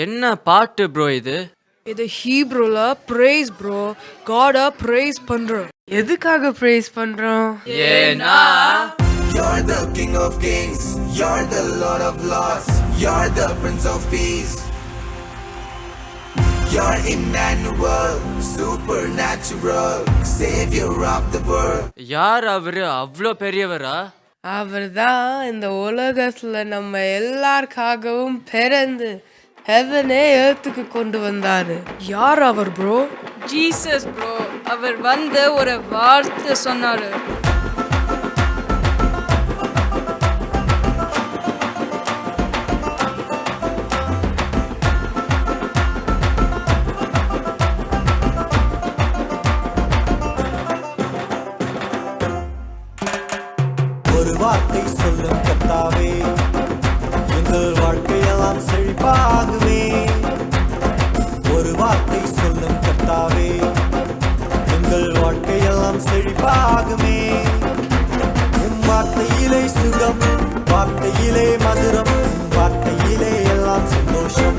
என்ன பாட்டு ப்ரோ இது? இது ஹீப்ரூல praise bro. God praise பண்றோம். எதுக்காக praise பண்றோம்? ஏன்னா You're the King of Kings, you're the Lord of Lords, you're the Prince of Peace. You're Emmanuel, supernatural, Savior of the world. யார் அவரு? அவ்வளோ பெரியவரா? அவர்தான் இந்த உலகத்துல நம்ம எல்லாருக்காகவும் பிறந்து ஹெவனே எர்த்துக்கு கொண்டு வந்தாரு. யார் அவர் ப்ரோ? Jesus bro. அவர் வந்து ஒரு வார்த்தை சொன்னாரு. ஒரு வார்த்தை சொல்லும் கர்த்தாவே, எங்கள் வாழ்க்கையெல்லாம் செழிப்பாகுமே. ஒரு வார்த்தை சொல்லும் கர்த்தாவே, எங்கள் வாழ்க்கையெல்லாம் செழிப்பாகுமே. உம் வார்த்தையிலே சுகம், வார்த்தையிலே மதுரம், வார்த்தையிலே எல்லாம் சந்தோஷம்.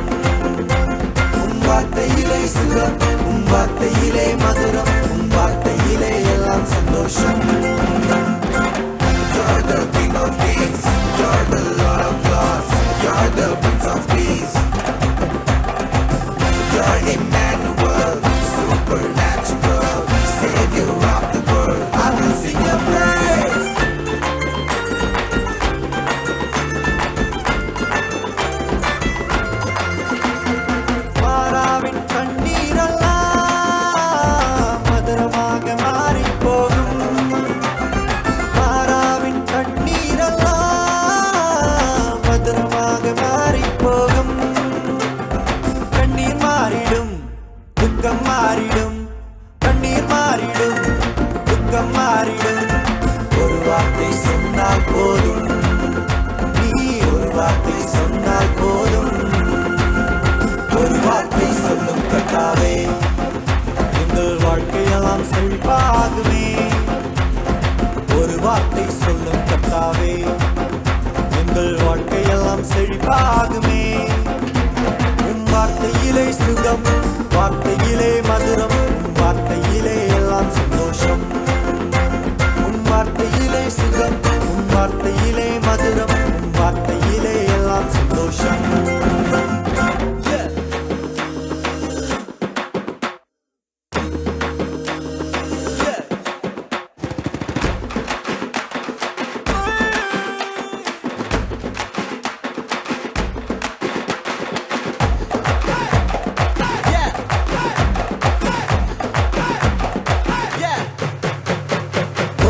உம் வார்த்தையிலே சுகம், உம் வார்த்தையிலே மதுரம், உம் வார்த்தையிலே எல்லாம் சந்தோஷம். You're the King of Kings, you're the Lord of Lords, you're the Prince of Peace. You're Emmanuel, supernatural, Savior of the world. I will sing your praise. மாறாவின் கண்ணீரெல்லாம் மதுரமாக மாறிப் போகும். மாறாவின் கண்ணீரெல்லாம் மதுரமாக மாறிப் போகும். கண்ணீர் மாறிடும், துக்கம் மாறிடும். கண்ணீர் மாறிடும், துக்கம் மாறிடும். ஒரு வார்த்தை சொன்னால் போதும், நீ ஒரு வார்த்தை சொன்னால் போதும். ஒரு வார்த்தை சொல்லும் கர்த்தாவே, எங்கள் வாழ்க்கையெல்லாம் செழிப்பாகுமே. ஒரு வார்த்தை சொல்லும் கர்த்தாவே, எங்கள் வாழ்க்கையெல்லாம் செழிப்பாகுமே. உம் வார்த்தையிலே சுகம், வார்த்தையிலே மதுரம், உம் வார்த்தையிலே எல்லாம் சந்தோஷம். உம் வார்த்தையிலே சுகம், உம் வார்த்தையிலே மதுரம், உம் வார்த்தையிலே எல்லாம் சந்தோஷம்.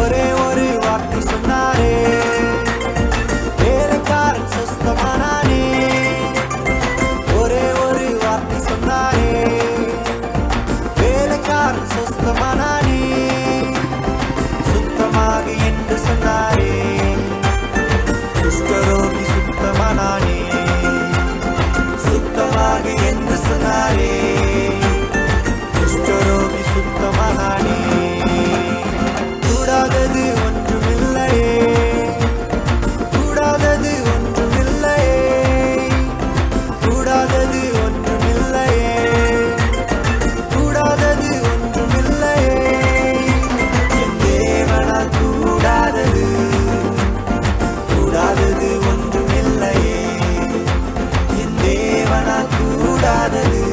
ஒரே ஒரு வார்த்தை சொன்னாரே, வேலைக்காரன் சுத்தமானானே. ஒரே ஒரு வார்த்தை சொன்னாரே, வேலைக்காரன் சுத்தமானானே. சுத்தமாக என்று சொன்னாரே, குஷ்டரோகி சுத்தமானானே. சுத்தமாக என்று சொன்னாரே, குஷ்டரோகி சுத்தமானானே. கூடாதது ஒன்றுமில்லையே, கூடாதது ஒன்றுமில்லையே, கூடாதது ஒன்றுமில்லையே, கூடாதது ஒன்றுமில்லையே. என் தேவனால் கூடாதது, கூடாதது ஒன்றுமில்லையே. என் தேவனால் கூடாதது,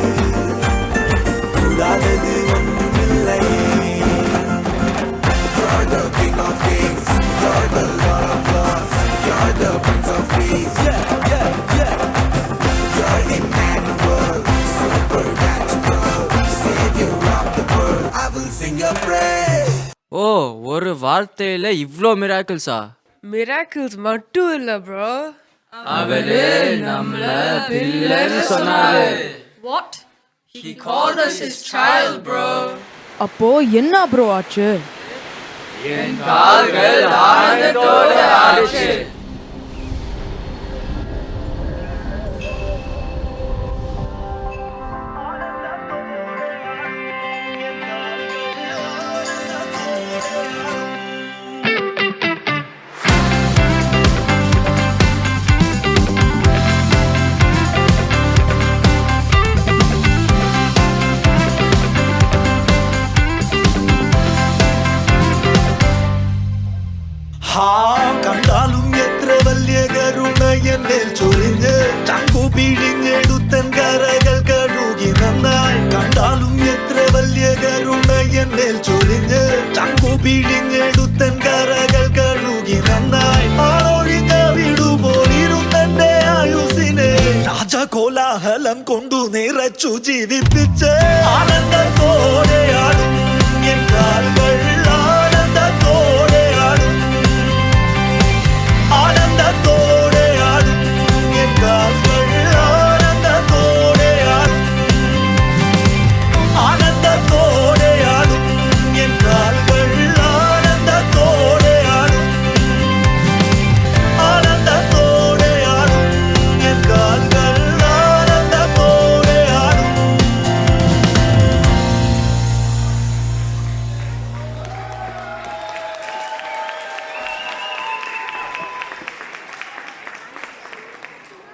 கூடாதது ஒன்றுமில்லையே. You're the King of Kings, you're the Lord of Lords, you're the Prince of Peace. You're Emmanuel, supernatural, Savior of the world. I will sing your praise. ஓ, ஒரு வார்த்தையில இவ்ளோ மிராக்கிள்ஸா? Miracles மட்டும் இல்ல bro. அவரு நம்மள பிள்ளைன்னு சொன்னாரு. What? He called us his child, bro. அப்போ என்ன ப்ரோ ஆச்சு? என் கால்கள் ஆனந்தத்தோட ஆடுச்சு. എന്നേൽ ചൊരിഞ്ഞ് ചങ്കു പിഴിഞ്ഞെടുത്തൻ കരകൾ കഴുകി നന്നായി കണ്ടാലും എത്ര വലിയ കരുണ എന്നേൽ ചൊരിഞ്ഞ് ചങ്കു പിഴിഞ്ഞെടുത്തൻ കരകൾ കഴുകി നന്നായി ആളൊഴിഞ്ഞ വിടുപോലിരുന്നെന്റെ ആയുസിനെ രാജകോലാഹലം കൊണ്ടു നിറച്ചു ജീവിപ്പിച്ച് ആനന്ദത്തോടെ ആടും